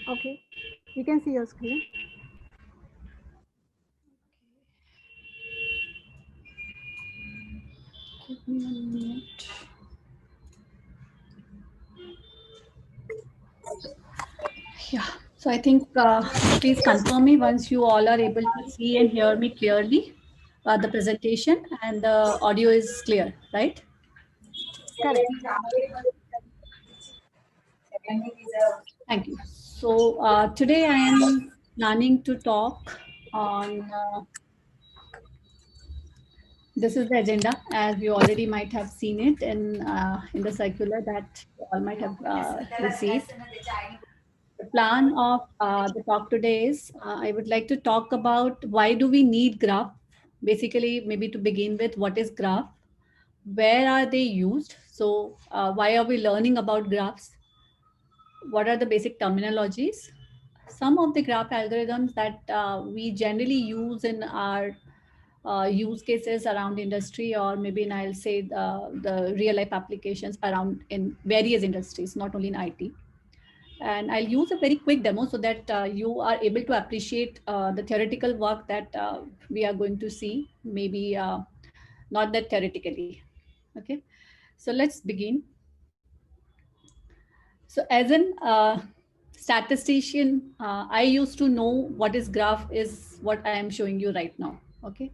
Okay, we can see your screen. Give me a minute. Yeah. So I think please confirm me once you all are able to see and hear me clearly. The presentation and the audio is clear, right? Correct. Thank you. So today I am planning to talk on this is the agenda, as you already might have seen it in the circular that you all might have received. The plan of the talk today is I would like to talk about why do we need graph. Basically, maybe to begin with, what is graph? Where are they used? So, why are we learning about graphs? What are the basic terminologies? Some of the graph algorithms that we generally use in our use cases around industry, or maybe in, I'll say the real life applications around in various industries, not only in IT. And I'll use a very quick demo so that you are able to appreciate the theoretical work that we are going to see, maybe not that theoretically. Okay, so let's begin. So as an statistician, I used to know what is graph is what I am showing you right now. Okay,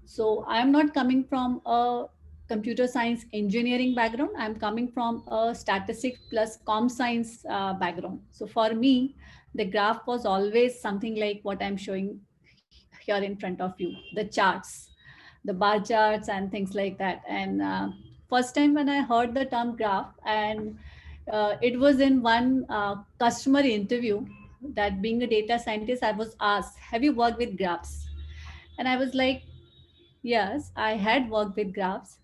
so I am not coming from a computer science engineering background. I'm coming from a statistics plus com science background. So for me, the graph was always something like what I'm showing here in front of you, the charts, the bar charts and things like that. And first time when I heard the term graph, and it was in one customer interview, that being a data scientist, I was asked, have you worked with graphs? And I was like, yes, I had worked with graphs.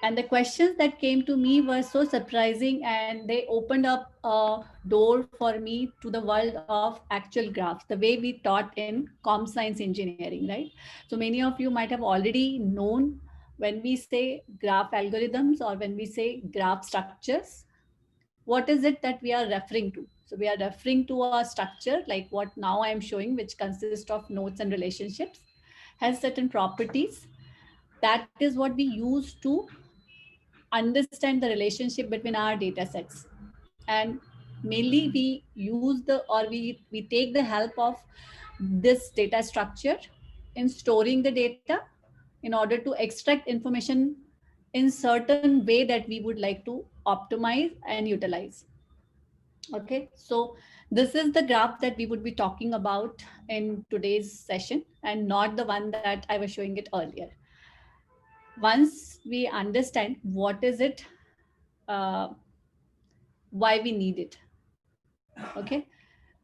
And the questions that came to me were so surprising, and they opened up a door for me to the world of actual graphs, the way we taught in com science engineering, right? So many of you might have already known when we say graph algorithms or when we say graph structures, what is it that we are referring to? So we are referring to a structure like what now I am showing, which consists of nodes and relationships, has certain properties. That is what we use to understand the relationship between our data sets. And mainly we use the, or we take the help of this data structure in storing the data in order to extract information in certain way that we would like to optimize and utilize. Okay, so this is the graph that we would be talking about in today's session, and not the one that I was showing it earlier. Once we understand what is it, uh, why we need it. Okay,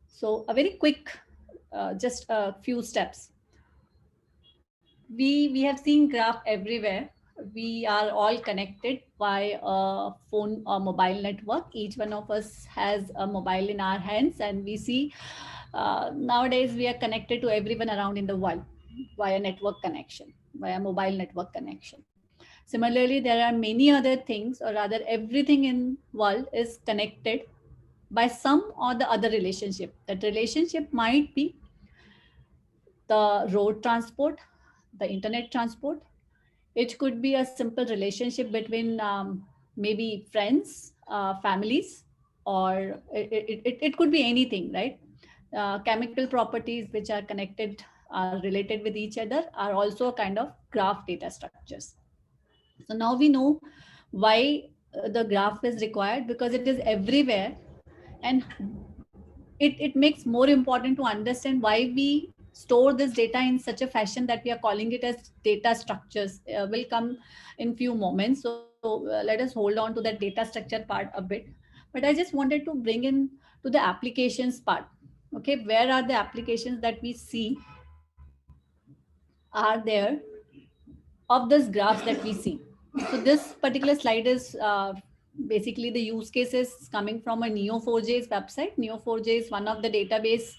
so a very quick, just a few steps. We have seen graph everywhere. We are all connected by a phone or mobile network. Each one of us has a mobile in our hands, and we see nowadays we are connected to everyone around in the world via network connection, via mobile network connection. Similarly, there are many other things, or rather everything in world is connected by some or the other relationship. That relationship might be the road transport, the internet transport. It could be a simple relationship between maybe friends, families, or it could be anything, right? Chemical properties which are connected, are related with each other, are also a kind of graph data structures. So now we know why the graph is required, because it is everywhere. And it makes more important to understand why we store this data in such a fashion that we are calling it as data structures. Will come in few moments. So let us hold on to that data structure part a bit. But I just wanted to bring in to the applications part. Okay, where are the applications that we see are there of this graphs that we see? So this particular slide is basically the use cases coming from a Neo4j's website. Neo4j is one of the database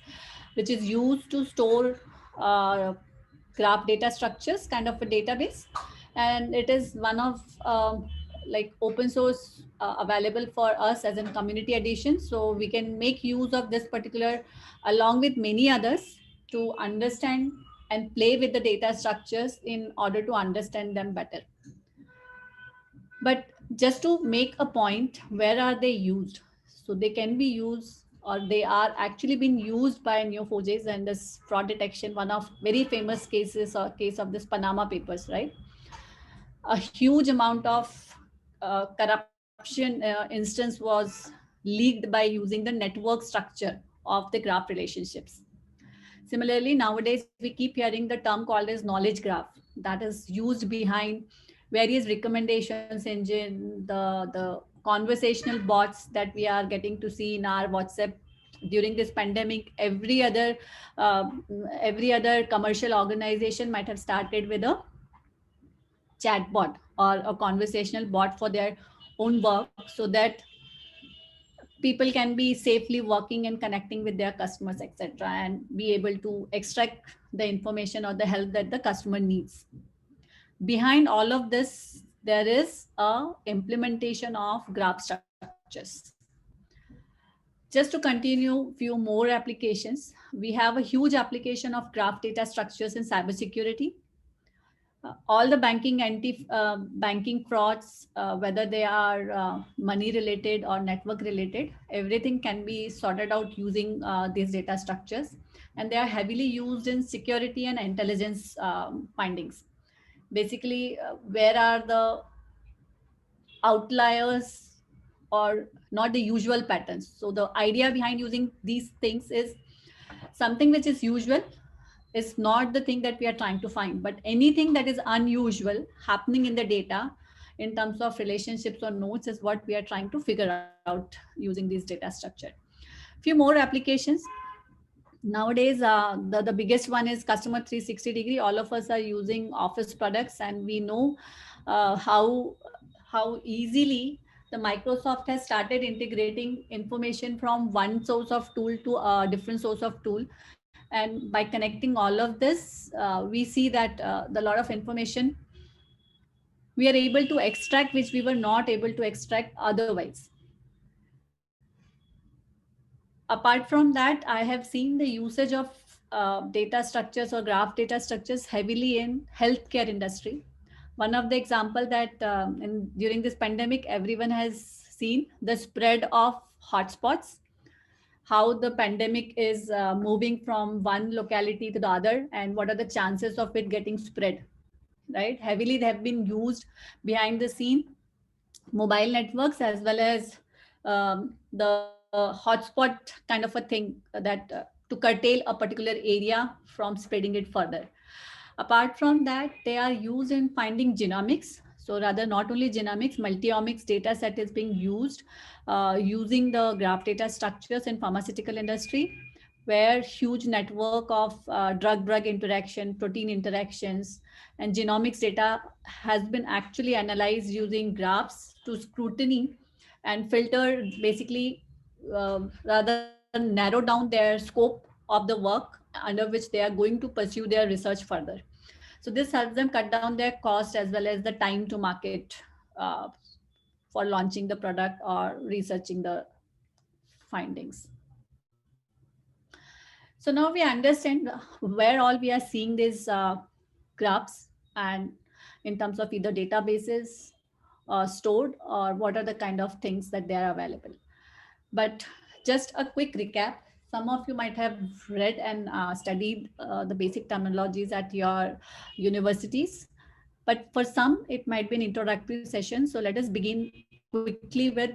which is used to store uh, graph data structures, kind of a database. And it is one of like open source available for us as a community edition. So we can make use of this particular along with many others to understand and play with the data structures in order to understand them better. But just to make a point, where are they used? So they can be used, or they are actually being used by Neo4j and this fraud detection. One of very famous cases or case of this Panama Papers, right? A huge amount of corruption instance was leaked by using the network structure of the graph relationships. Similarly, nowadays we keep hearing the term called as knowledge graph, that is used behind various recommendations engine, the conversational bots that we are getting to see in our WhatsApp during this pandemic. Uh, every other commercial organization might have started with a chat bot or a conversational bot for their own work, so that people can be safely working and connecting with their customers, etc., and be able to extract the information or the help that the customer needs. Behind all of this, there is a implementation of graph structures. Just to continue, few more applications. We have a huge application of graph data structures in cybersecurity. All the banking frauds, whether they are money related or network related, everything can be sorted out using these data structures, and they are heavily used in security and intelligence findings. Basically, where are the outliers or not the usual patterns? So the idea behind using these things is something which is usual is not the thing that we are trying to find, but anything that is unusual happening in the data in terms of relationships or nodes is what we are trying to figure out using these data structure. Few more applications. Nowadays, the biggest one is customer 360-degree. All of us are using Office products, and we know how easily the Microsoft has started integrating information from one source of tool to a different source of tool. And by connecting all of this, we see that the lot of information we are able to extract, which we were not able to extract otherwise. Apart from that, I have seen the usage of data structures or graph data structures heavily in healthcare industry. One of the example that during this pandemic, everyone has seen the spread of hotspots, how the pandemic is moving from one locality to the other, and what are the chances of it getting spread, right? Heavily they have been used behind the scene, mobile networks, as well as the hotspot kind of a thing that to curtail a particular area from spreading it further. Apart from that, they are used in finding genomics. So rather, not only genomics, multi-omics data set is being used using the graph data structures in pharmaceutical industry, where huge network of drug-drug interaction, protein interactions, and genomics data has been actually analyzed using graphs to scrutiny and filter, basically rather narrow down their scope of the work under which they are going to pursue their research further. So this helps them cut down their cost as well as the time to market for launching the product or researching the findings. So now we understand where all we are seeing these graphs, and in terms of either databases stored, or what are the kind of things that they are available. But just a quick recap. Some of you might have read and studied the basic terminologies at your universities, but for some, it might be an introductory session. So let us begin quickly with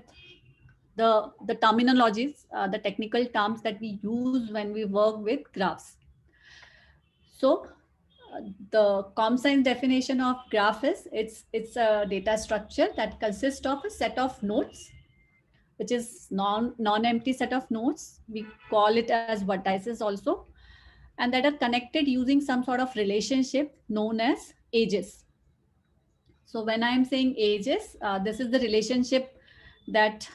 the terminologies, the technical terms that we use when we work with graphs. So the ComScience definition of graph is it's a data structure that consists of a set of nodes, which is non-empty set of nodes. We call it as vertices also, and that are connected using some sort of relationship known as edges. So when I'm saying edges, this is the relationship that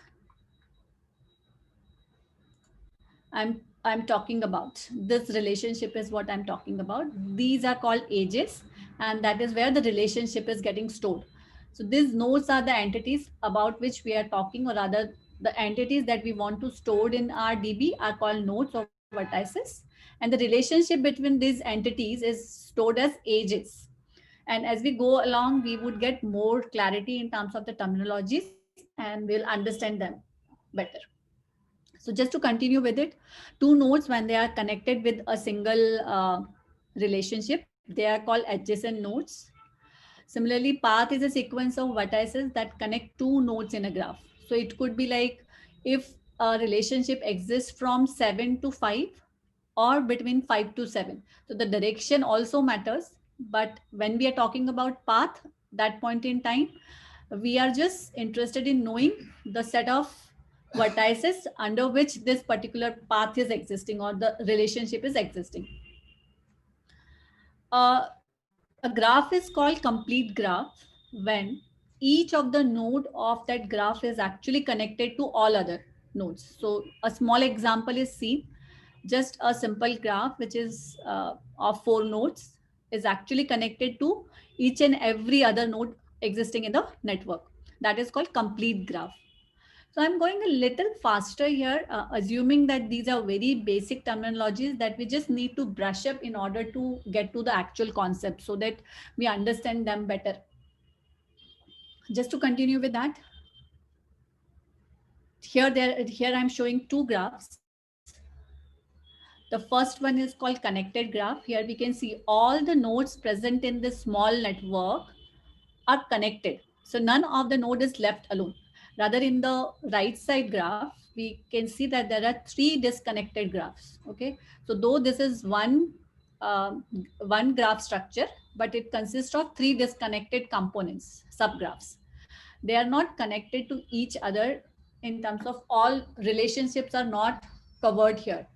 I'm talking about. This relationship is what I'm talking about. These are called edges, and that is where the relationship is getting stored. So these nodes are the entities about which we are talking, or rather the entities that we want to store in our DB are called nodes or vertices. And the relationship between these entities is stored as ages. And as we go along, we would get more clarity in terms of the terminologies and we'll understand them better. So just to continue with it, two nodes, when they are connected with a single relationship, they are called adjacent nodes. Similarly, path is a sequence of vertices that connect two nodes in a graph. So it could be like if a relationship exists from 7 to 5 or between 5 to 7. So the direction also matters. But when we are talking about path, that point in time, we are just interested in knowing the set of vertices under which this particular path is existing or the relationship is existing. A graph is called complete graph when each of the node of that graph is actually connected to all other nodes. So a small example is seen. Just a simple graph which is of 4 nodes is actually connected to each and every other node existing in the network. That is called complete graph. So I'm going a little faster here, assuming that these are very basic terminologies that we just need to brush up in order to get to the actual concept so that we understand them better. Just to continue with that, here I'm showing 2 graphs. The first one is called connected graph. Here we can see all the nodes present in this small network are connected. So none of the node is left alone. Rather, in the right side graph, we can see that there are 3 disconnected graphs. Okay, so though this is one graph structure, but it consists of 3 disconnected components, subgraphs. They are not connected to each other in terms of all relationships are not covered here.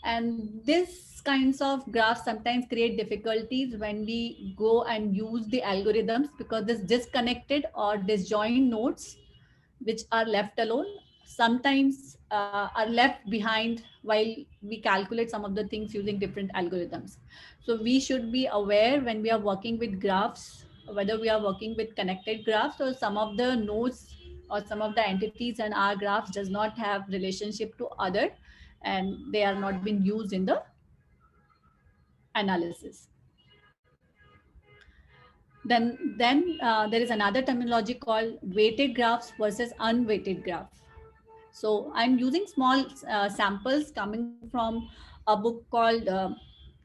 And this kinds of graphs sometimes create difficulties when we go and use the algorithms, because this disconnected or disjoint nodes which are left alone sometimes are left behind while we calculate some of the things using different algorithms. So we should be aware when we are working with graphs, whether we are working with connected graphs or some of the nodes or some of the entities in our graphs does not have relationship to other, and they are not being used in the analysis. Then there is another terminology called weighted graphs versus unweighted graph. So I'm using small samples coming from a book called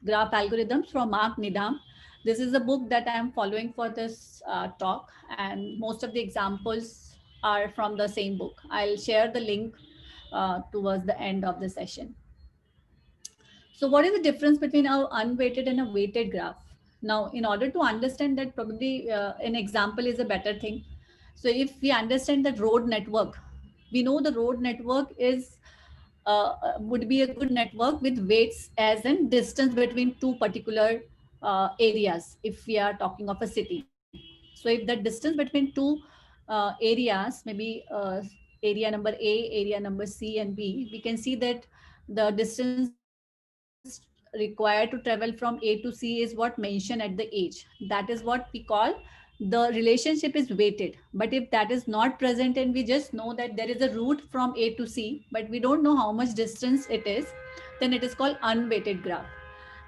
Graph Algorithms from Mark Needham. This is a book that I'm following for this talk, and most of the examples are from the same book. I'll share the link towards the end of the session. So what is the difference between our unweighted and a weighted graph? Now, in order to understand that, probably an example is a better thing. So if we understand that road network, we know the road network is would be a good network with weights as in distance between two particular areas if we are talking of a city. So if the distance between two areas, maybe area number A, area number C and B, we can see that the distance required to travel from A to C is what mentioned at the edge. That is what we call the relationship is weighted. But if that is not present and we just know that there is a route from A to C, but we don't know how much distance it is, then it is called unweighted graph.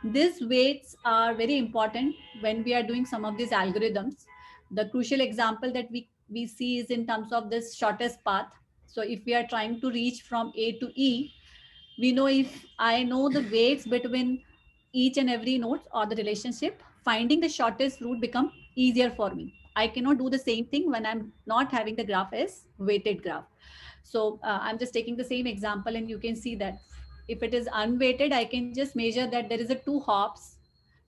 These weights are very important when we are doing some of these algorithms. The crucial example that we see is in terms of this shortest path. So if we are trying to reach from A to E, we know if I know the weights between each and every node or the relationship, finding the shortest route become easier for me. I cannot do the same thing when I'm not having the graph as weighted graph. So I'm just taking the same example, and you can see that if it is unweighted, I can just measure that there is a 2 hops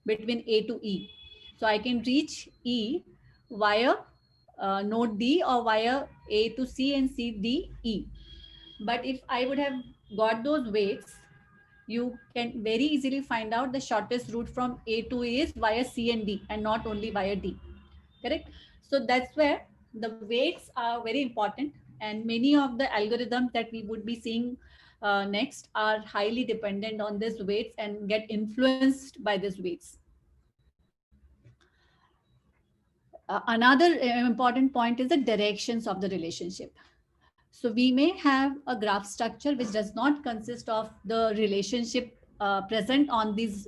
between A to E. So I can reach E via node D or via A to C and C D E. But if I would have got those weights, you can very easily find out the shortest route from A to A is via C and D and not only via D. Correct? So that's where the weights are very important, and many of the algorithms that we would be seeing next are highly dependent on these weights and get influenced by these weights. Another important point is the directions of the relationship. So we may have a graph structure which does not consist of the relationship present on these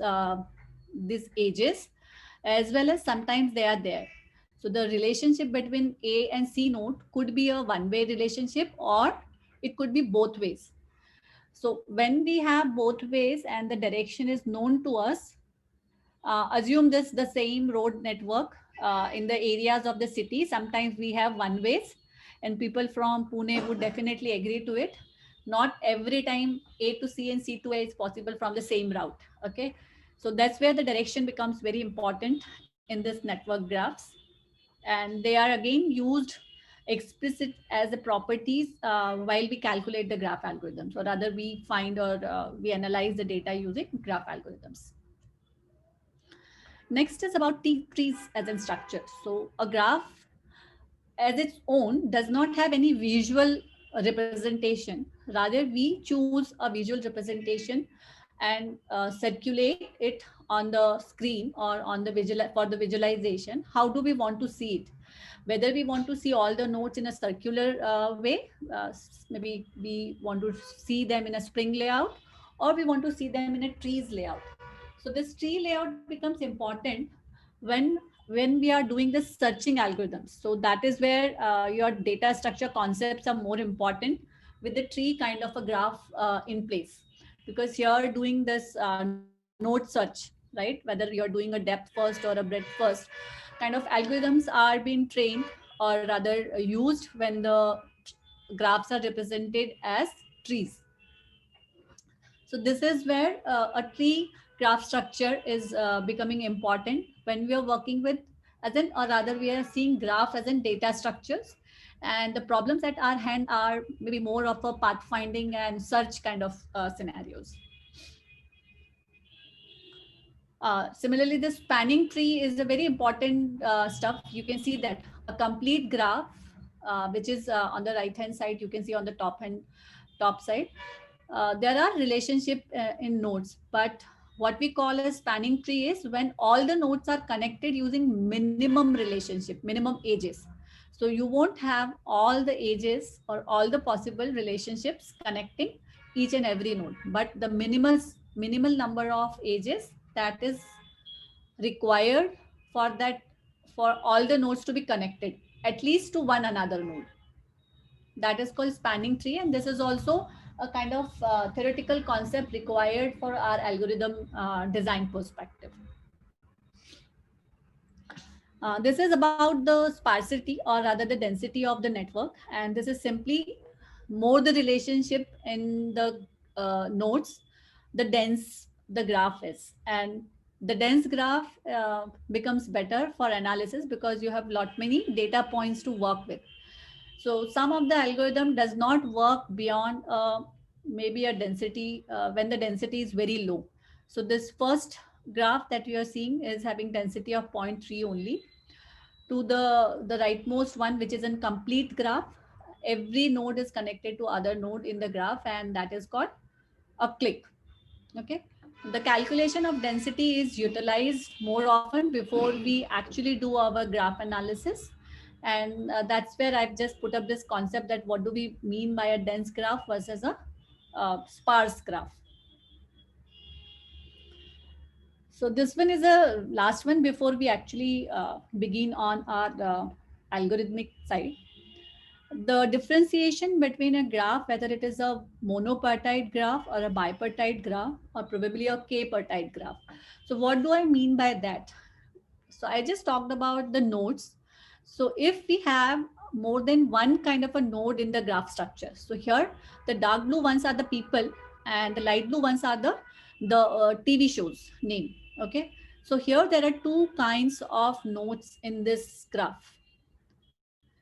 edges, as well as sometimes they are there. So the relationship between A and C node could be a one-way relationship, or it could be both ways. So when we have both ways and the direction is known to us, assume this the same road network in the areas of the city. Sometimes we have one ways, and people from Pune would definitely agree to it. Not every time A to C and C to A is possible from the same route. Okay, so that's where the direction becomes very important in this network graphs, and they are again used explicit as the properties while we calculate the graph algorithms, or rather we find or we analyze the data using graph algorithms. Next is about trees as in structure. So a graph as its own does not have any visual representation. Rather, we choose a visual representation and circulate it on the screen or on the for the visualization. How do we want to see it? Whether we want to see all the nodes in a circular way, maybe we want to see them in a spring layout, or we want to see them in a trees layout. So this tree layout becomes important when when we are doing the searching algorithms. So that is where your data structure concepts are more important with the tree kind of a graph in place, because you're doing this node search, right? Whether you're doing a depth first or a breadth first, kind of algorithms are being trained or rather used when the graphs are represented as trees. So this is where a tree graph structure is becoming important when we are working with, as in, or rather we are seeing graph as in data structures, and the problems at our hand are maybe more of a pathfinding and search kind of scenarios. Similarly, the spanning tree is a very important stuff. You can see that a complete graph, which is on the right hand side, you can see on the top side, there are relationship in nodes, but what we call a spanning tree is when all the nodes are connected using minimum relationship, minimum edges. So you won't have all the edges or all the possible relationships connecting each and every node, but the minimal number of edges that is required for that, for all the nodes to be connected at least to one another node. That is called spanning tree, and this is also a kind of theoretical concept required for our algorithm design perspective. This is about the sparsity or rather the density of the network, and this is simply more the relationship in the nodes, the dense the graph is, and the dense graph becomes better for analysis because you have lot many data points to work with. So some of the algorithm does not work beyond maybe a density when the density is very low. So this first graph that you are seeing is having density of zero point 0.3 only. To the rightmost one, which is a complete graph, every node is connected to other node in the graph, and that is called a click. Okay. The calculation of density is utilized more often before we actually do our graph analysis. And that's where I've just put up this concept that what do we mean by a dense graph versus a sparse graph. So this one is a last one before we actually begin on our algorithmic side. The differentiation between a graph, whether it is a monopartite graph or a bipartite graph or probably a k-partite graph. So what do I mean by that? So I just talked about the nodes. So if we have more than one kind of a node in the graph structure, so here the dark blue ones are the people and the light blue ones are the TV shows name. Okay. So here there are two kinds of nodes in this graph.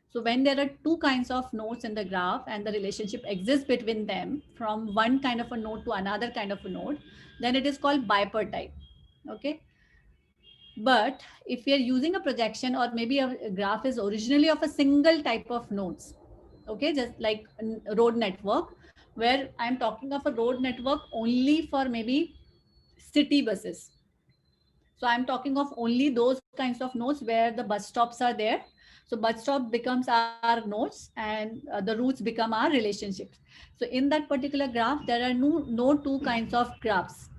So when there are two kinds of nodes in the graph and the relationship exists between them from one kind of a node to another kind of a node, then it is called bipartite. Okay. But if we are using a projection or maybe a graph is originally of a single type of nodes, okay, just like a road network, where I'm talking of a road network only for maybe city buses. So I'm talking of only those kinds of nodes where the bus stops are there. So bus stop becomes our nodes and the routes become our relationships. So in that particular graph, there are no two kinds of graphs.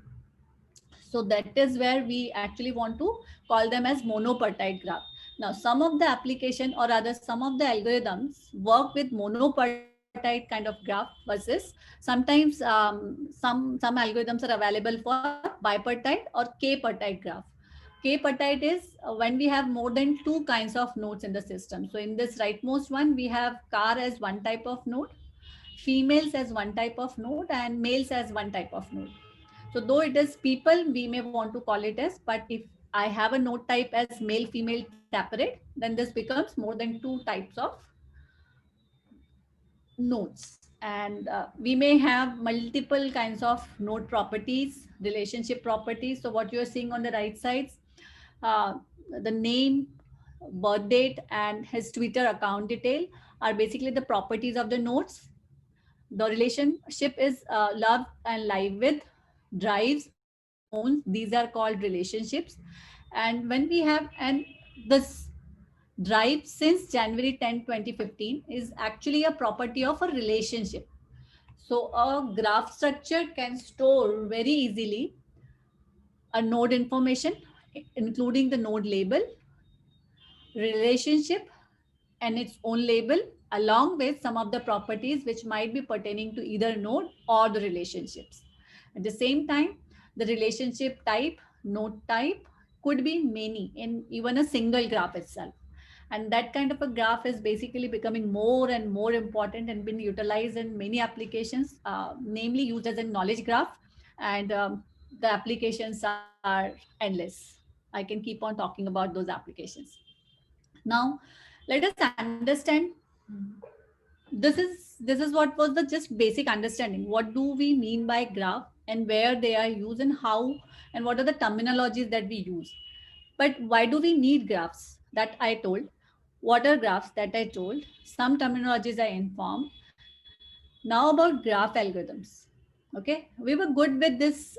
So that is where we actually want to call them as monopartite graph. Now, some of the application or rather some of the algorithms work with monopartite kind of graph versus sometimes some algorithms are available for bipartite or k-partite graph. K-partite is when we have more than two kinds of nodes in the system. So in this rightmost one, we have car as one type of node, females as one type of node, and males as one type of node. So though it is people, we may want to call it as, but if I have a node type as male, female, separate, then this becomes more than two types of nodes. And we may have multiple kinds of node properties, relationship properties. So what you're seeing on the right side, uh, the name, birth date, and his Twitter account detail are basically the properties of the nodes. The relationship is love and live with, drives, owns. These are called relationships. And when we have, and this drive since January 10, 2015 is actually a property of a relationship. So a graph structure can store very easily a node information, including the node label, relationship, and its own label, along with some of the properties which might be pertaining to either node or the relationships. At the same time, the relationship type, node type could be many in even a single graph itself. And that kind of a graph is basically becoming more and more important and been utilized in many applications, namely used as a knowledge graph. And the applications are endless. I can keep on talking about those applications. Now, let us understand this is what was the just basic understanding. What do we mean by graph and where they are used and how and what are the terminologies that we use. But why do we need graphs? That I told. What are graphs? That I told. Some terminologies I informed. Now about graph algorithms. Okay, we were good with this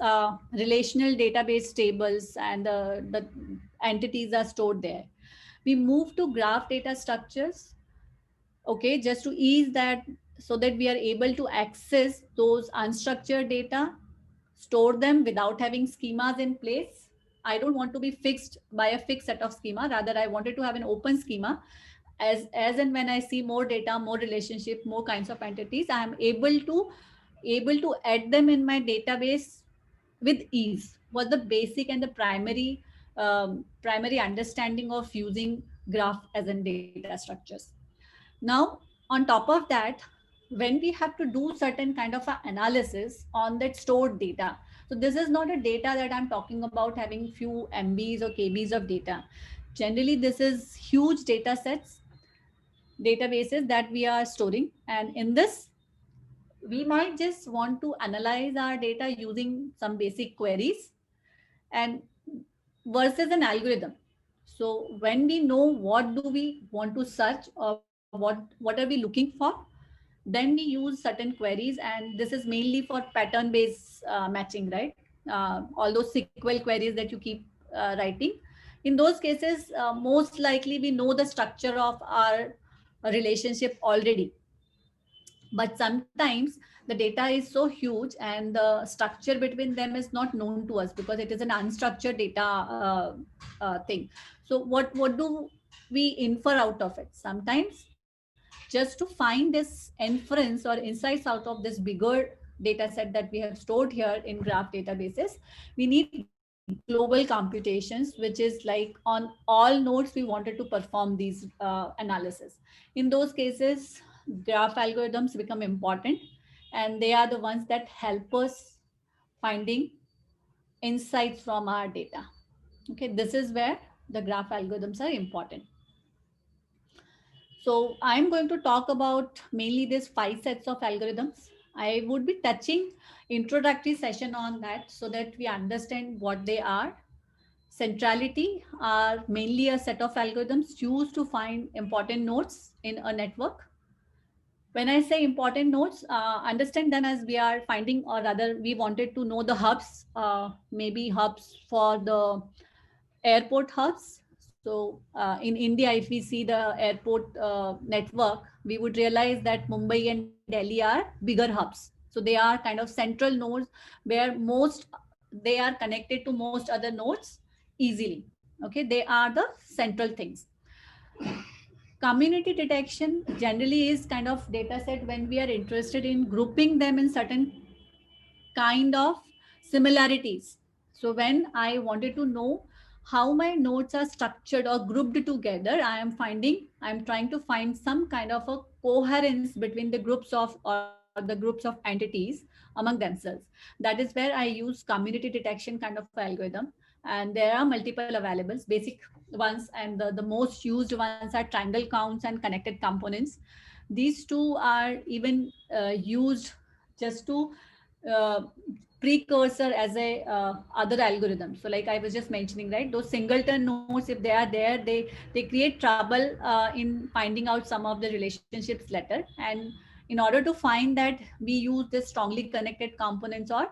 relational database tables and the entities are stored there. We move to graph data structures, okay, just to ease that, so that we are able to access those unstructured data, store them without having schemas in place. I don't want to be fixed by a fixed set of schema, rather I wanted to have an open schema. As and when I see more data, more relationship, more kinds of entities, I am able to add them in my database with ease. Was the basic and the primary understanding of using graph as in data structures. Now, on top of that, when we have to do certain kind of a analysis on that stored data, so this is not a data that I'm talking about having few MBs or KBs of data. Generally, this is huge data sets, databases that we are storing. And in this, we might just want to analyze our data using some basic queries and versus an algorithm. So when we know what do we want to search or what are we looking for, then we use certain queries, and this is mainly for pattern based matching, right? All those SQL queries that you keep writing. In those cases, most likely we know the structure of our relationship already, but sometimes the data is so huge and the structure between them is not known to us because it is an unstructured data thing. So what do we infer out of it? Sometimes just to find this inference or insights out of this bigger data set that we have stored here in graph databases, we need global computations, which is like on all nodes we wanted to perform these analysis. In those cases, graph algorithms become important, and they are the ones that help us finding insights from our data. Okay, this is where the graph algorithms are important. So I'm going to talk about mainly these 5 sets of algorithms. I would be touching introductory session on that so that we understand what they are. Centrality are mainly a set of algorithms used to find important nodes in a network. When I say important nodes, understand them as we are finding, or rather we wanted to know the hubs, maybe hubs for the airport hubs. So in India, if we see the airport network, we would realize that Mumbai and Delhi are bigger hubs. So they are kind of central nodes where they are connected to most other nodes easily. Okay, they are the central things. Community detection generally is kind of data set when we are interested in grouping them in certain kind of similarities. So when I wanted to know how my nodes are structured or grouped together, I'm trying to find some kind of a coherence between the groups of or the groups of entities among themselves. That is where I use community detection kind of algorithm. And there are multiple availables, basic ones, and the most used ones are triangle counts and connected components. These two are even used just to uh, precursor as a other algorithm. So like I was just mentioning, right, those singleton nodes, if they are there, they create trouble in finding out some of the relationships later. And in order to find that, we use this strongly connected components or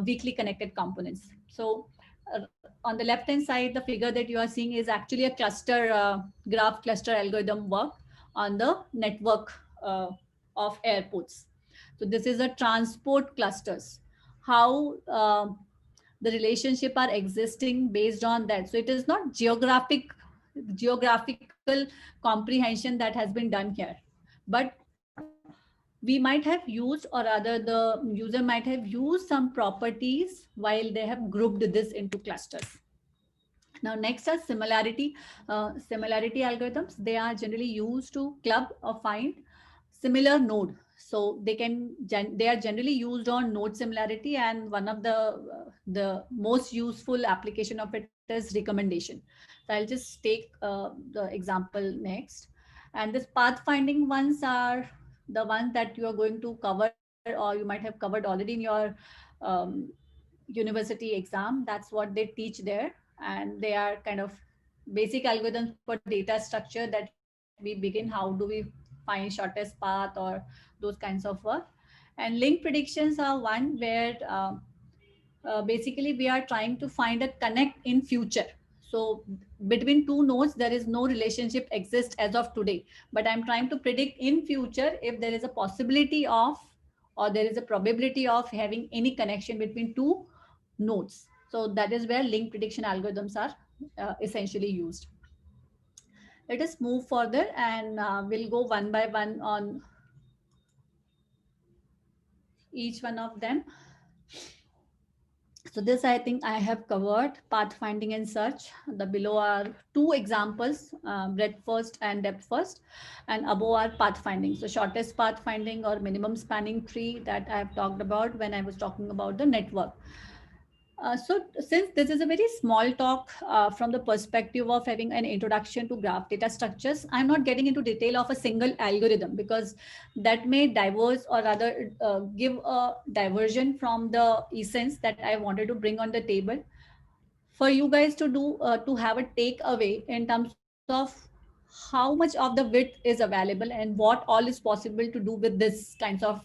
weakly connected components. So on the left hand side, the figure that you are seeing is actually a cluster graph cluster algorithm work on the network of airports. So this is a transport clusters, how the relationship are existing based on that. So it is not geographical comprehension that has been done here, but we might have used, or rather the user might have used some properties while they have grouped this into clusters. Now next are similarity algorithms. They are generally used to club or find similar node. So they are generally used on node similarity, and one of the most useful application of it is recommendation. So I'll just take the example next. And this pathfinding ones are the ones that you are going to cover, or you might have covered already in your um, university exam. That's what they teach there. And they are kind of basic algorithms for data structure that we begin. How do we find shortest path or those kinds of work. And link predictions are one where basically we are trying to find a connect in future. So between two nodes there is no relationship exist as of today, but I'm trying to predict in future if there is a possibility of, or there is a probability of having any connection between two nodes. So that is where link prediction algorithms are essentially used. Let us move further, and we'll go one by one on each one of them. So this I think I have covered pathfinding and search. The below are two examples, breadth first and depth first, and above are pathfinding. So shortest pathfinding or minimum spanning tree that I have talked about when I was talking about the network. So since this is a very small talk from the perspective of having an introduction to graph data structures, I'm not getting into detail of a single algorithm because that may diverse, or rather give a diversion from the essence that I wanted to bring on the table for you guys to do, to have a takeaway in terms of how much of the width is available and what all is possible to do with this kinds of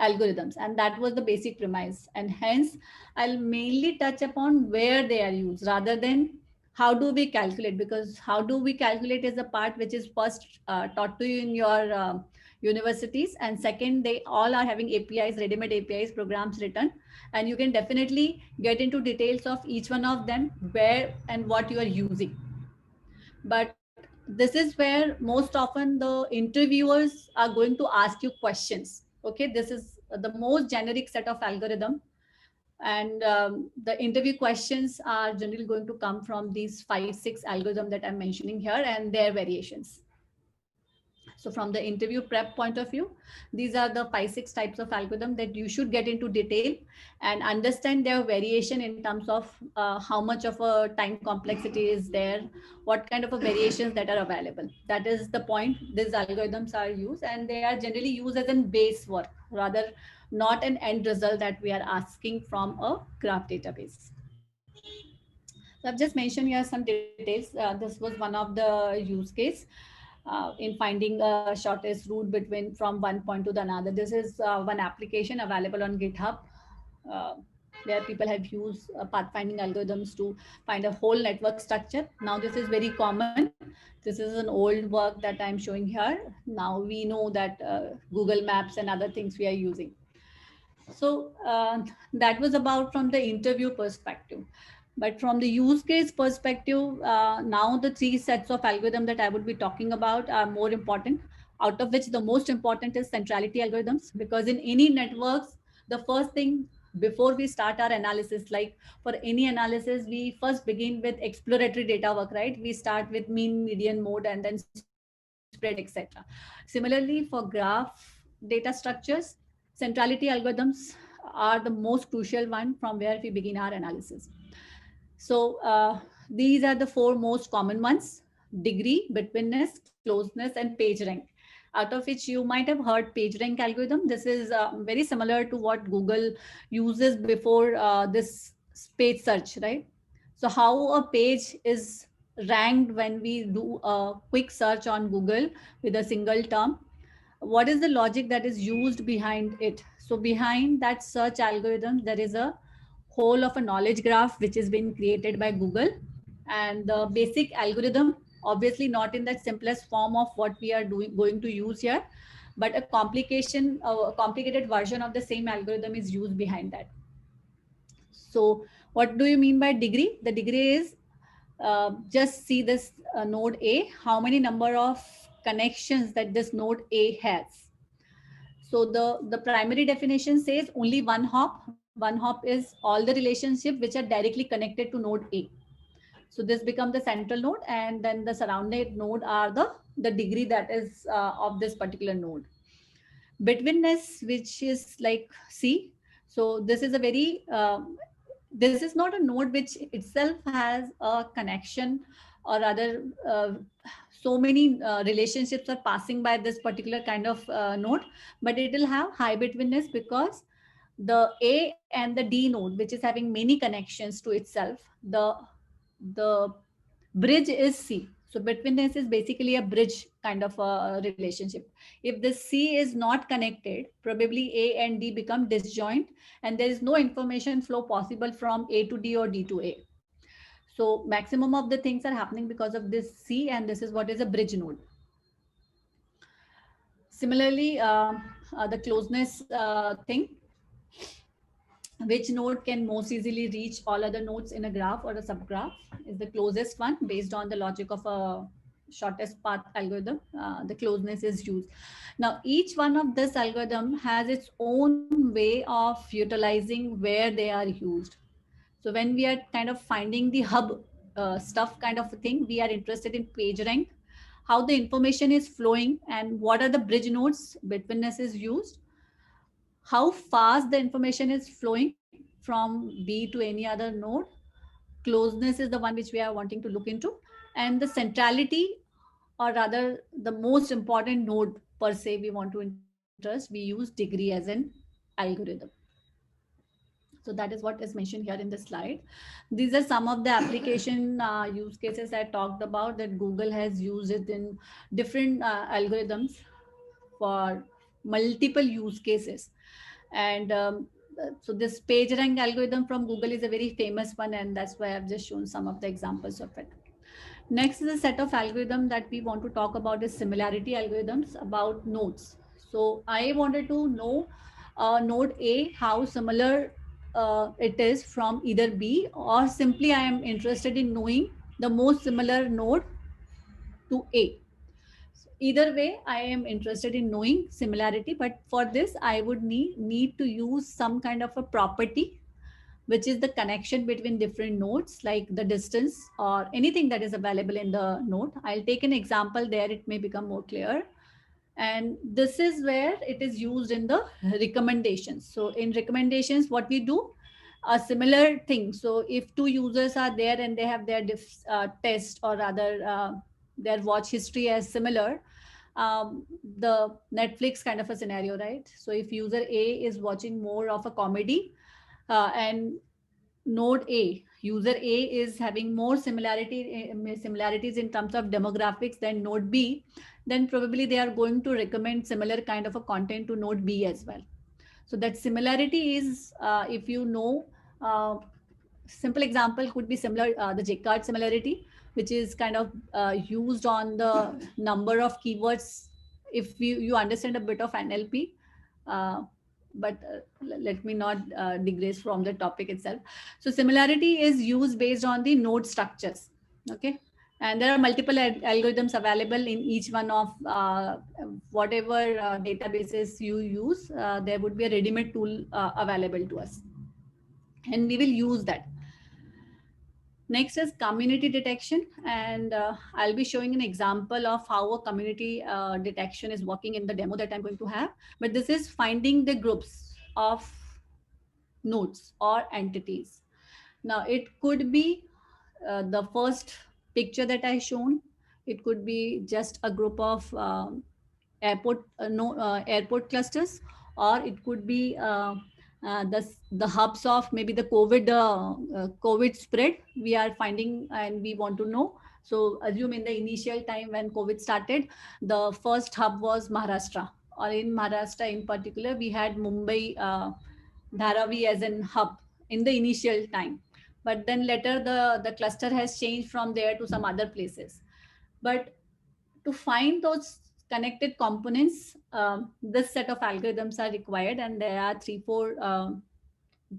algorithms. And that was the basic premise, and hence I'll mainly touch upon where they are used rather than how do we calculate, because how do we calculate is the part which is first taught to you in your universities, and second, they all are having APIs, ready-made APIs programs written, and you can definitely get into details of each one of them, where and what you are using. But this is where most often the interviewers are going to ask you questions. Okay, this is the most generic set of algorithm, and the interview questions are generally going to come from these 5-6 algorithm that I'm mentioning here and their variations. So from the interview prep point of view, these are the 5-6 types of algorithm that you should get into detail and understand their variation in terms of how much of a time complexity is there, what kind of a variations that are available. That is the point these algorithms are used, and they are generally used as in base work, rather not an end result that we are asking from a graph database. So I've just mentioned here some details. This was one of the use case in finding a shortest route between from one point to the another. This is one application available on GitHub. Uh, where people have used pathfinding algorithms to find a whole network structure. Now this is very common. This is an old work that I'm showing here. Now we know that Google Maps and other things we are using. So that was about from the interview perspective. But from the use case perspective, now the three sets of algorithm that I would be talking about are more important, out of which the most important is centrality algorithms, because in any networks, the first thing before we start our analysis, like for any analysis, we first begin with exploratory data work, right? We start with mean, median, mode, and then spread, etc. Similarly, for graph data structures, centrality algorithms are the most crucial one from where we begin our analysis. So these are the four most common ones: degree, betweenness, closeness, and PageRank. Out of which you might have heard PageRank algorithm. This is very similar to what Google uses before this page search, right? So how a page is ranked when we do a quick search on Google with a single term, what is the logic that is used behind it? So behind that search algorithm, there is a whole of a knowledge graph which has been created by Google, and the basic algorithm, obviously not in that simplest form of what we are going to use here, but a complicated version of the same algorithm is used behind that. So what do you mean by degree? The degree is just see this node A, how many number of connections that this node A has. So the primary definition says only one hop. One hop is all the relationship which are directly connected to node A. So this becomes the central node, and then the surrounding node are the degree that is of this particular node. Betweenness, which is like C. So this is a very this is not a node which itself has a connection, or rather so many relationships are passing by this particular kind of node, but it will have high betweenness because the A and the D node, which is having many connections to itself, the bridge is C. So betweenness is basically a bridge kind of a relationship. If the C is not connected, probably A and D become disjoint, and there is no information flow possible from A to D or D to A. So maximum of the things are happening because of this C, and this is what is a bridge node. Similarly, the closeness thing, which node can most easily reach all other nodes in a graph or a subgraph, is the closest one based on the logic of a shortest path algorithm. The closeness is used. Now, each one of this algorithm has its own way of utilizing where they are used. So when we are kind of finding the hub stuff kind of a thing, we are interested in PageRank, how the information is flowing and what are the bridge nodes betweenness is used, how fast the information is flowing from B to any other node. Closeness is the one which we are wanting to look into. And the centrality, or rather the most important node per se we want to interest, we use degree as an algorithm. So that is what is mentioned here in the slide. These are some of the application use cases I talked about that Google has used it in different algorithms for multiple use cases. And so this PageRank algorithm from Google is a very famous one, and that's why I've just shown some of the examples of it. Next is a set of algorithms that we want to talk about is similarity algorithms about nodes. So I wanted to know node A, how similar it is from either B, or simply I am interested in knowing the most similar node to A. Either way, I am interested in knowing similarity, but for this I would need to use some kind of a property, which is the connection between different nodes, like the distance or anything that is available in the node. I'll take an example there, it may become more clear. And this is where it is used in the recommendations. So in recommendations, what we do, a similar thing. So if two users are there and they have their test, or rather their watch history as similar, the Netflix kind of a scenario, right? So if user A is watching more of a comedy, and node A, user A is having more similarities in terms of demographics than node B, then probably they are going to recommend similar kind of a content to node B as well. So that similarity is, if you know Simple example could be similar, the Jaccard similarity, which is kind of used on the number of keywords. If you understand a bit of NLP, but let me not digress from the topic itself. So similarity is used based on the node structures. Okay. And there are multiple algorithms available in each one of whatever databases you use. There would be a ready-made tool available to us, and we will use that. Next is community detection, and I'll be showing an example of how a community detection is working in the demo that I'm going to have. But this is finding the groups of nodes or entities. Now it could be the first picture that I shown. It could be just a group of airport clusters, or it could be the hubs of maybe the COVID spread we are finding and we want to know. So assume in the initial time when COVID started, the first hub was Maharashtra, or in Maharashtra in particular, we had Mumbai, Dharavi as an hub in the initial time. But then later the cluster has changed from there to some other places. But to find those connected components, this set of algorithms are required, and there are 3-4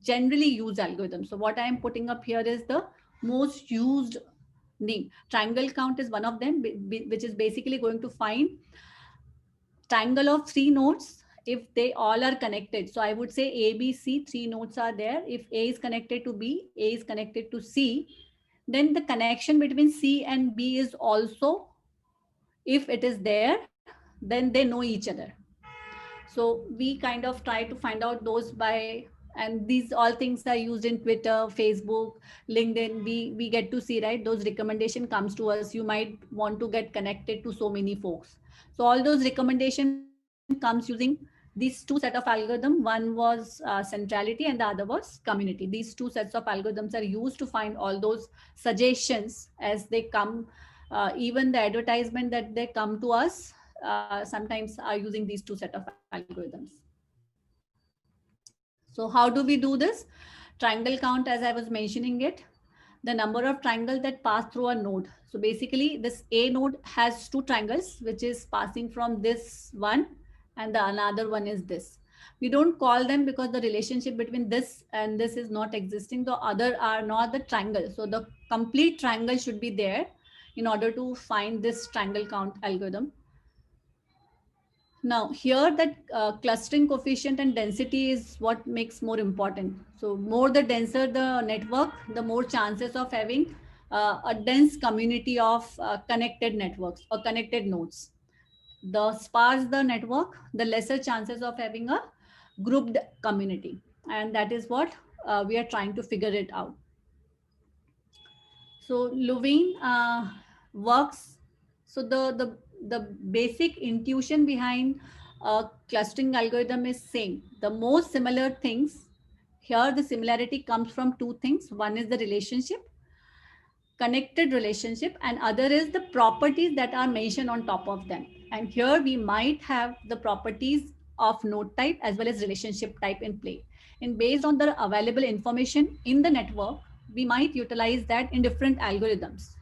generally used algorithms. So what I am putting up here is the most used name. Triangle count is one of them, which is basically going to find triangle of 3 nodes if they all are connected. So I would say A, B, C, 3 nodes are there. If A is connected to B, A is connected to C, then the connection between C and B is also, if it is there, then they know each other. So we kind of try to find out those by, and these all things are used in Twitter, Facebook, LinkedIn. We get to see, right, those recommendation comes to us. You might want to get connected to so many folks. So all those recommendation comes using these 2 set of algorithm. One was centrality and the other was community. These 2 sets of algorithms are used to find all those suggestions as they come. Even the advertisement that they come to us sometimes are using these 2 set of algorithms. So how do we do this? Triangle count, as I was mentioning it, the number of triangles that pass through a node. So basically this A node has 2 triangles, which is passing from this one, and the another one is this. We don't call them because the relationship between this and this is not existing. The other are not the triangle. So the complete triangle should be there in order to find this triangle count algorithm. Now here that clustering coefficient and density is what makes more important. So more the denser the network, the more chances of having a dense community of connected networks or connected nodes. The sparse the network, the lesser chances of having a grouped community. And that is what we are trying to figure it out. So Levine works. So the basic intuition behind a clustering algorithm is same. The most similar things here, the similarity comes from 2 things. One is the relationship, connected relationship, and other is the properties that are mentioned on top of them. And here we might have the properties of node type as well as relationship type in play. And based on the available information in the network, we might utilize that in different algorithms.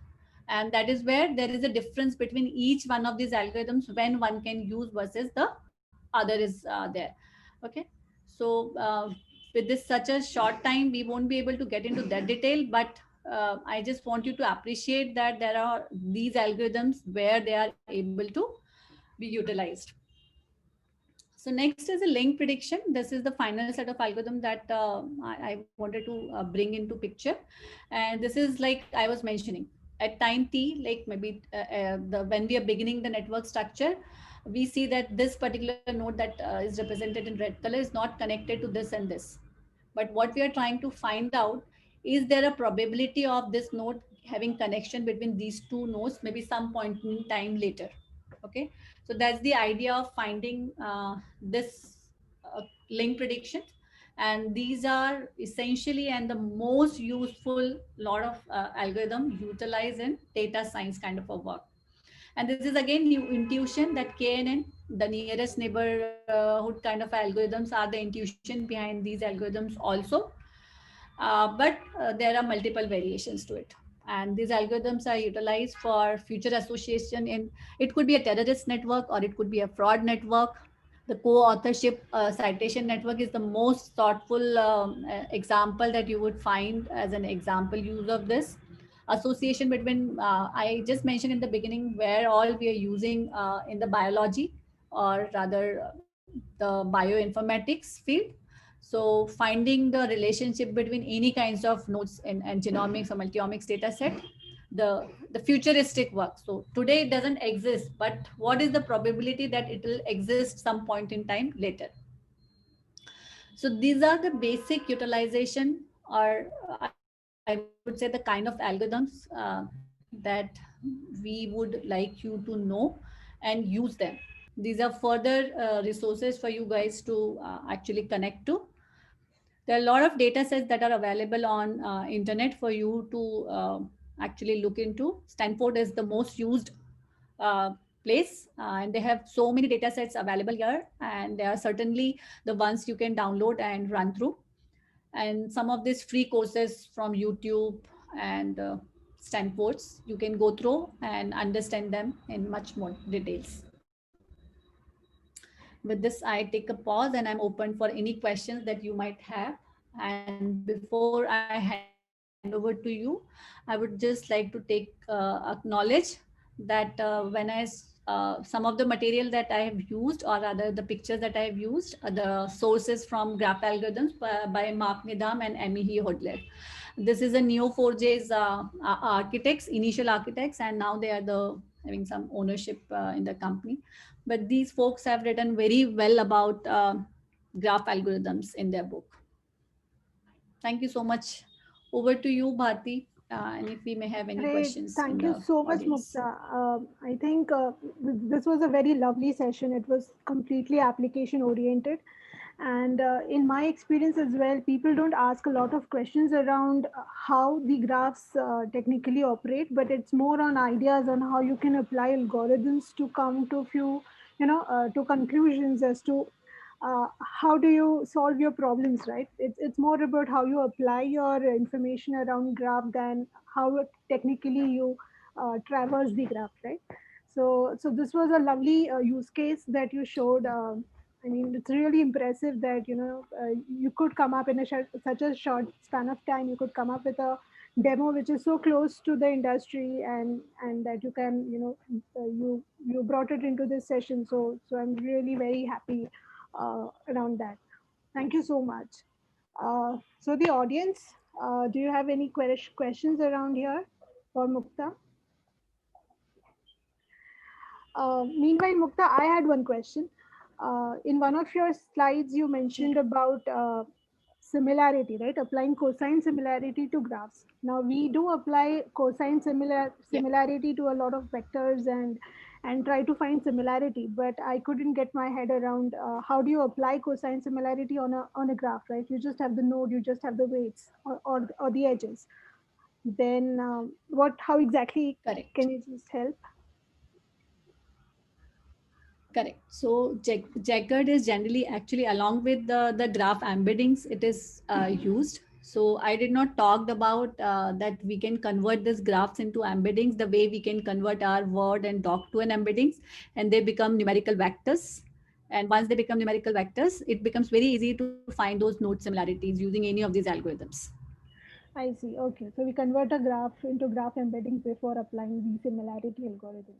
And that is where there is a difference between each one of these algorithms when one can use versus the other is there. Okay. So with this such a short time, we won't be able to get into that detail, but I just want you to appreciate that there are these algorithms where they are able to be utilized. So next is a link prediction. This is the final set of algorithm that I wanted to bring into picture. And this is like I was mentioning at time t, like maybe when we are beginning the network structure, we see that this particular node that is represented in red color is not connected to this and this. But what we are trying to find out, is there a probability of this node having connection between these 2 nodes, maybe some point in time later. Okay. So that's the idea of finding this link prediction. And these are essentially and the most useful lot of algorithm utilized in data science kind of a work. And this is again new intuition that KNN, the nearest neighborhood kind of algorithms, are the intuition behind these algorithms also. but there are multiple variations to it. And these algorithms are utilized for future association in, it could be a terrorist network or it could be a fraud network. The co-authorship citation network is the most thoughtful example that you would find as an example use of this association between, I just mentioned in the beginning where all we are using in the biology, or rather the bioinformatics field. So finding the relationship between any kinds of nodes in genomics or multiomics data set, the futuristic work. So today it doesn't exist, but what is the probability that it will exist some point in time later? So these are the basic utilization, or I would say the kind of algorithms that we would like you to know and use them. These are further resources for you guys to actually connect to. There are a lot of data sets that are available on internet for you to actually look into. Stanford is the most used uh, place, and they have so many data sets available here, and they are certainly the ones you can download and run through. And some of these free courses from YouTube and Stanford's, you can go through and understand them in much more details. With this, I take a pause and I'm open for any questions that you might have. And before I hand over to you, I would just like to take acknowledge that some of the material that I have used, or rather the pictures that I have used, are the sources from graph algorithms by Mark Nidam and Amihi Hodler. This is a Neo4j's architects, initial architects, and now they are having some ownership in the company. But these folks have written very well about graph algorithms in their book. Thank you so much. Over to you, Bharti, and if we may have any Great. questions in Thank you the so much, audience. Mukta. I think this was a very lovely session. It was completely application oriented. And in my experience as well, people don't ask a lot of questions around how the graphs technically operate, but it's more on ideas on how you can apply algorithms to come to few, to conclusions as to how do you solve your problems, right? It's more about how you apply your information around graph than how technically you traverse the graph, right? So this was a lovely use case that you showed. I mean, it's really impressive that you could come up in such a short span of time. You could come up with a demo which is so close to the industry, and that you can you brought it into this session. So I'm really very happy around that. Thank you so much. So the audience, do you have any questions around here for Mukta? Meanwhile, Mukta, I had one question. In one of your slides, you mentioned about similarity, right? Applying cosine similarity to graphs. Now we do apply cosine Yeah. similarity to a lot of vectors and try to find similarity, but I couldn't get my head around how do you apply cosine similarity on a graph, right? You just have the node, you just have the weights or the edges. Then what? How exactly Correct. can you just help? Correct. So Jagged is generally actually along with the graph embeddings, it is used. So I did not talk about that we can convert these graphs into embeddings the way we can convert our word and doc to an embeddings, and they become numerical vectors. And once they become numerical vectors, it becomes very easy to find those node similarities using any of these algorithms. I see. Okay. So we convert a graph into graph embeddings before applying the similarity algorithm.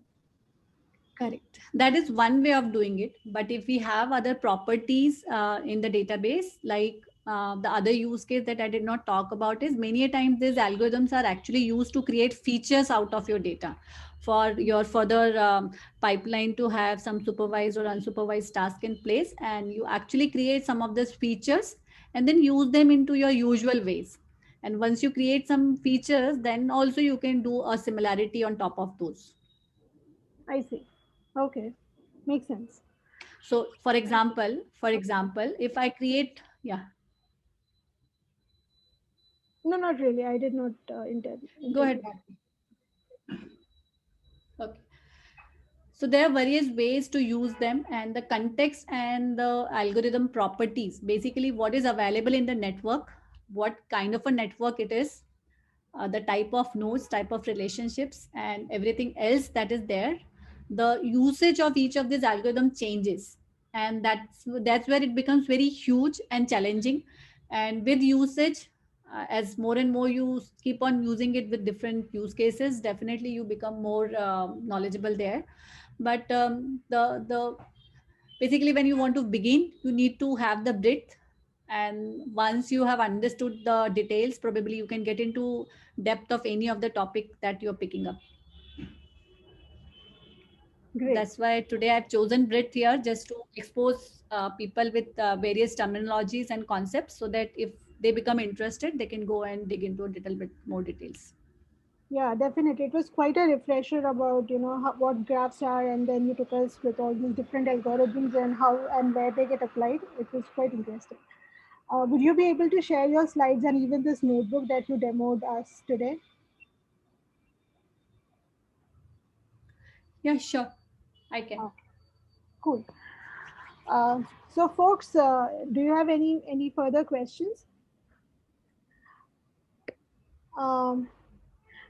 Correct. That is one way of doing it. But if we have other properties in the database, like the other use case that I did not talk about is many a times these algorithms are actually used to create features out of your data for your further pipeline to have some supervised or unsupervised task in place. And you actually create some of these features and then use them into your usual ways. And once you create some features, then also you can do a similarity on top of those. I see. Okay. Makes sense. So for example, if I create, yeah, No, not really. I did not go ahead. intervene. Okay. So there are various ways to use them, and the context and the algorithm properties, basically what is available in the network, what kind of a network it is, the type of nodes, type of relationships, and everything else that is there. The usage of each of these algorithms changes, and that's where it becomes very huge and challenging. And with usage, as more and more you keep on using it with different use cases, definitely you become more knowledgeable there. But the basically, when you want to begin, you need to have the breadth, and once you have understood the details, probably you can get into depth of any of the topic that you're picking up. Great. That's why today I've chosen breadth here, just to expose people with various terminologies and concepts, so that if they become interested, they can go and dig into a little bit more details. Yeah, definitely. It was quite a refresher about, how, what graphs are, and then you took us with all these different algorithms and how and where they get applied. It was quite interesting. Would you be able to share your slides and even this notebook that you demoed us today? Yeah, sure, I can. Okay, cool. So, folks, do you have any further questions? Um,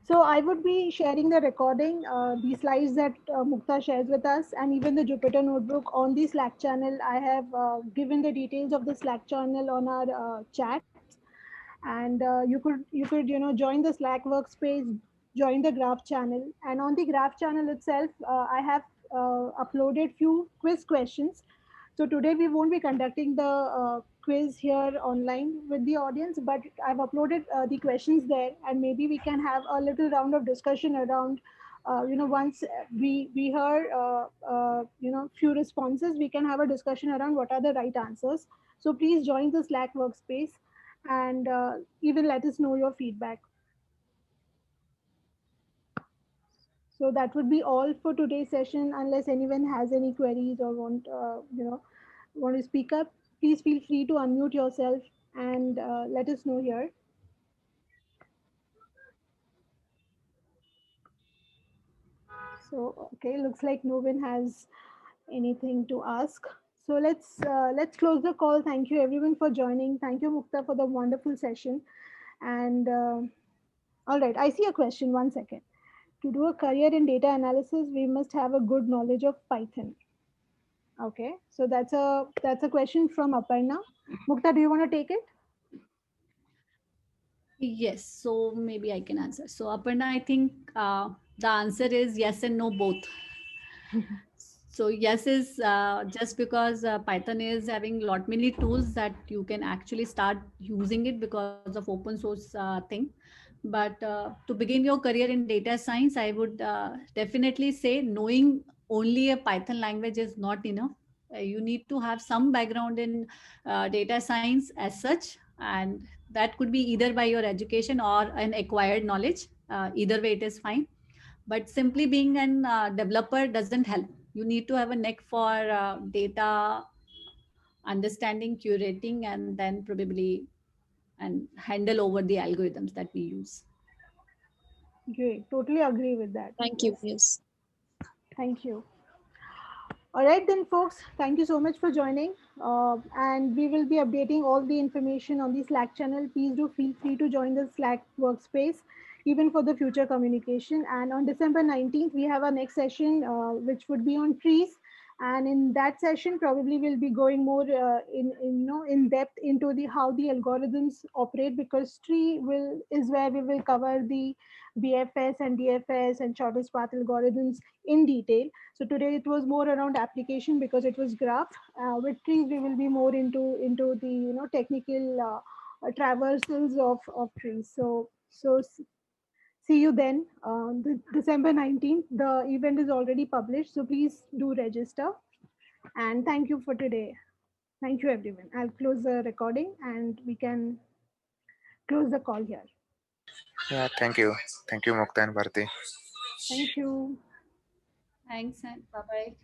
So I would be sharing the recording, the slides that Mukta shares with us, and even the Jupyter notebook on the Slack channel. I have given the details of the Slack channel on our chats, and you could join the Slack workspace, join the Graph channel, and on the Graph channel itself, I have uploaded few quiz questions. So today we won't be conducting the quiz here online with the audience, but I've uploaded the questions there, and maybe we can have a little round of discussion around. Once we hear few responses, we can have a discussion around what are the right answers. So please join the Slack workspace, and even let us know your feedback. So that would be all for today's session. Unless anyone has any queries or want to speak up, please feel free to unmute yourself and let us know here. So okay, looks like no one has anything to ask. So let's close the call. Thank you everyone for joining. Thank you Mukta for the wonderful session. And all right, I see a question. One second. To do a career in data analysis, we must have a good knowledge of Python. Okay, so that's a question from Aparna. Mukta, do you want to take it? Yes, so maybe I can answer. So Aparna, I think the answer is yes and no both. So yes is just because Python is having lot many tools that you can actually start using it because of open source thing. But to begin your career in data science, I would definitely say knowing only a Python language is not enough. You need to have some background in data science as such, and that could be either by your education or an acquired knowledge. Either way, it is fine, but simply being an developer doesn't help. You need to have a neck for data understanding, curating, and then probably and handle over the algorithms that we use. Great, totally agree with that. Thank you. Yes, Yes. thank you. All right, then, folks, thank you so much for joining. And we will be updating all the information on the Slack channel. Please do feel free to join the Slack workspace, even for the future communication. And on December 19th, we have our next session, which would be on trees. And in that session, probably we'll be going more in depth into the how the algorithms operate, because tree will is where we will cover the BFS and DFS and shortest path algorithms in detail. So today it was more around application because it was graph. With trees, we will be more into the technical traversals of trees. So see you then. December 19th. The event is already published, so please do register. And thank you for today. Thank you everyone. I'll close the recording and we can close the call here. Yeah, thank you. Thank you, Mukta and Bharti. Thank you. Thanks and bye bye.